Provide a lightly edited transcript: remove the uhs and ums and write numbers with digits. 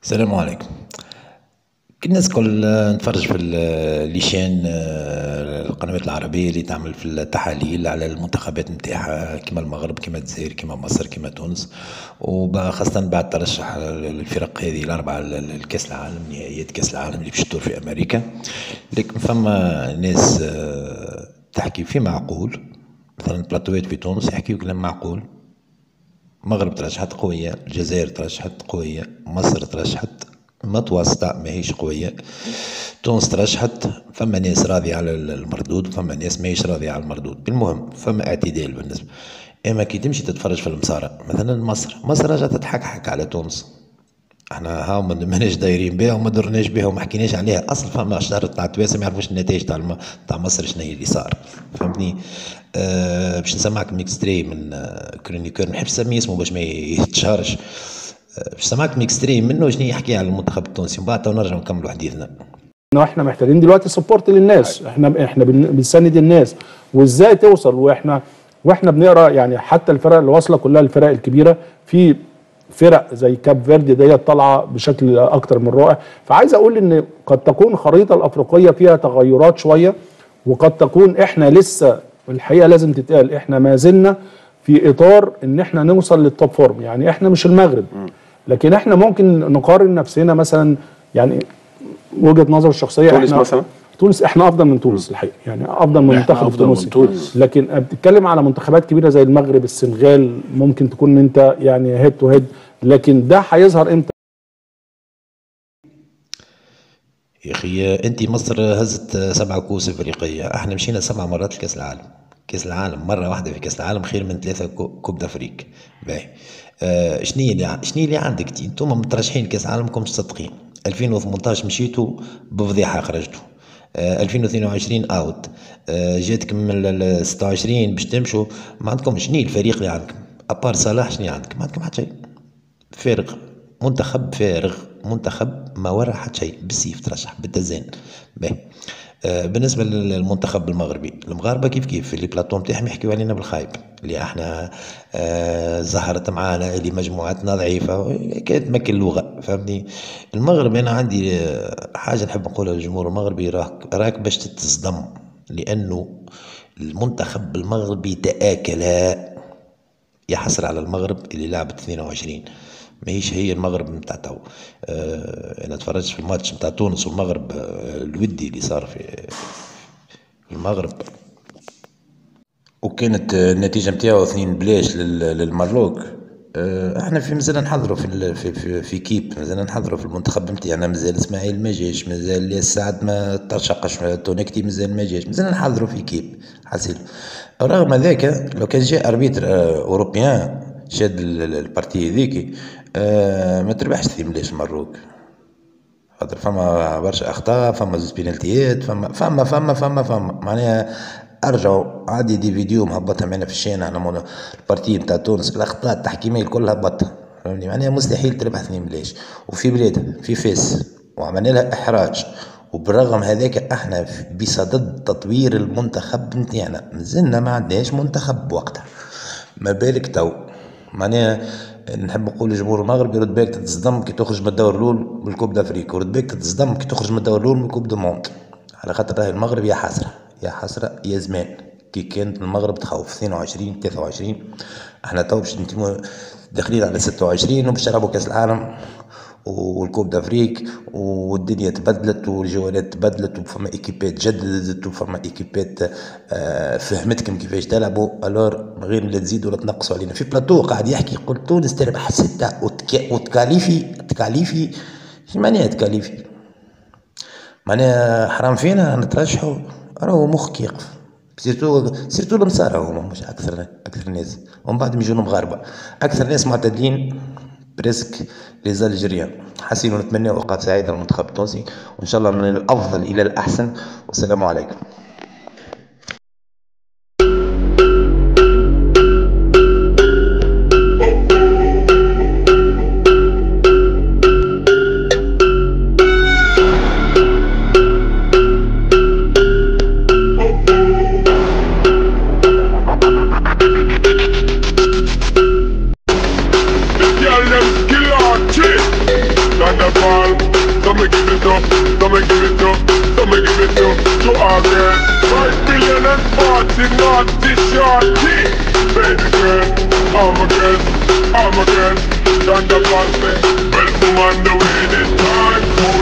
السلام عليكم. الناس كل نتفرج في ليشين القنوات العربية اللي تعمل في التحاليل على المنتخبات نتاعها كما المغرب كما الجزائر كما مصر كما تونس، وخاصة بعد ترشح الفرق هذه الأربعة لكأس العالم، نهائيات كأس العالم اللي باش تدور في أمريكا. لكن فما ناس تحكي في معقول، مثلا بلاطوات في تونس يحكيو كلام معقول. المغرب ترشحت قوية، الجزائر ترشحت قوية، مصر ترشحت متوسطة ماهيش قوية، تونس ترشحت. فما ناس راضية على المردود وفما ناس ماهيش راضية على المردود. المهم فما اعتدال بالنسبة. اما كي تمشي تتفرج في المصارى، مثلا مصر رجعت تضحك على تونس. احنا هاو ماناش دايرين بها وما درناش بها وما حكيناش عليها اصلا. فما شهر تاع التوانسه ما يعرفوش النتائج تاع مصر شنو هي اللي صار، فهمتني. باش نسمعك ميكستري من كرونيكور، ما نحبش نسميه اسمه باش ما يتشهرش. باش نسمعك ميكستري منه شنو يحكي على المنتخب التونسي، ومن بعد ونرجع نكملوا حديثنا. انه احنا محتاجين دلوقتي سبورت للناس، احنا بنساند الناس وازاي توصل. واحنا بنقرا يعني حتى الفرق اللي واصله كلها الفرق الكبيره، في فرق زي كاب فيردي ديت طالعه بشكل اكتر من رائع. فعايز اقول ان قد تكون الخريطه الافريقيه فيها تغيرات شويه، وقد تكون احنا لسه الحقيقه لازم تتقال احنا ما زلنا في اطار ان احنا نوصل للتوب فورم. يعني احنا مش المغرب، لكن احنا ممكن نقارن نفسنا مثلا، يعني وجهه نظر الشخصيه تونس مثلا. تونس احنا افضل من تونس الحقيقه، يعني افضل من منتخب تونس. لكن بتتكلم على منتخبات كبيره زي المغرب، السنغال، ممكن تكون انت يعني هيد تو هيد، لكن ده هيظهر امتى؟ يا اخي انت مصر هزت 7 كؤوس افريقيه، احنا مشينا 7 مرات لكاس العالم. كاس العالم مره واحده في كاس العالم خير من 3 كوب دافريك. باهي شنو اللي عندك انتم مترشحين لكاس العالم ماكمش صادقين. 2018 مشيتوا بفضيحه خرجتوا. 2022 اوت. جاتكم من 26 باش تمشوا، ما عندكم شنو الفريق اللي عندكم ابار صلاح؟ شنو عندكم؟ ما عندكم حتى شيء. فارغ، منتخب فارغ، منتخب ما وراء حتى شيء، بالسيف ترشح بالتزان. باهي بالنسبه للمنتخب المغربي، المغاربه كيف اللي بلاطون تاعهم يحكيو علينا بالخايب، اللي احنا ظهرت معانا اللي مجموعتنا ضعيفه كانت تمكن اللغه، فهمني. المغرب انا عندي حاجه نحب نقولها للجمهور المغربي، راك باش تتصدم، لانه المنتخب المغربي تآكل. يا حسرة على المغرب اللي لعبت 22، ماهيش هي المغرب نتاع تو. انا تفرجت في الماتش نتاع تونس والمغرب الودي اللي صار في المغرب، وكانت النتيجة نتاعو 2-0 للمروك. احنا مازلنا نحضروا في كيب، مازلنا نحضروا في المنتخب نتاعنا. مازال اسماعيل ما جاش، مازال سعد ما ترشقش، تونكتي مازال ما جاش، مازلنا نحضروا في كيب حسيل. رغم ذاك لو كان جاء اربيتر اوروبيان شاد البارتي هذيك ما تربحش 2-0 المروك، خاطر فما برشا اخطاء، فما زوج بينالتيات، فما معناها. ارجعوا عادي دي فيديو مهبطها معنا في الشين على البارتي نتاع تونس، الاخطاء التحكيميه الكل هبطها، فهمني. معناها مستحيل تربح 2-0 وفي بلادها في فاس، وعملنا لها احراج. وبالرغم هذاك احنا بصدد تطوير المنتخب نتاعنا، مازلنا ما عندناش منتخب وقتها، ما بالك تو. معناها نحب نقول للجمهور المغربي رد بالك تتصدم كي تخرج من الدور الاول من الكوب دافريك، ورد بالك تتصدم كي تخرج من الدور الاول من الكوب دو موند، على خاطر راهي المغرب يا حسره يا حسره يا زمان كي كانت المغرب تخوف 22 23. احنا تو باش داخلين على 26 وباش نلعبوا كاس العالم والكوب دافريك، والدنيا تبدلت والجوالات تبدلت، وفما ايكيبات جددت، وفما ايكيبات فهمتكم كيفاش تلعبوا. الور غير لا تزيدوا ولا تنقصوا علينا. في بلاطو قاعد يحكي يقول تونس تربح 6 وتكاليفي. شو معناها تكاليفي؟ معناها حرام فينا نترشحوا، راهو مخك يقف. سيرتو المسارة هما مش اكثر الناس، ومن بعد يجون مغاربه اكثر ناس معتدلين بريسك لي الجيريان. حسين ونتمنى اوقات سعيده للمنتخب التونسي، وان شاء الله من الافضل الى الاحسن، والسلام عليكم. Girl, them killer chick. the naughty shorty. Baby girl, I'm again. Thunder pass me. Well, woman, the way this time.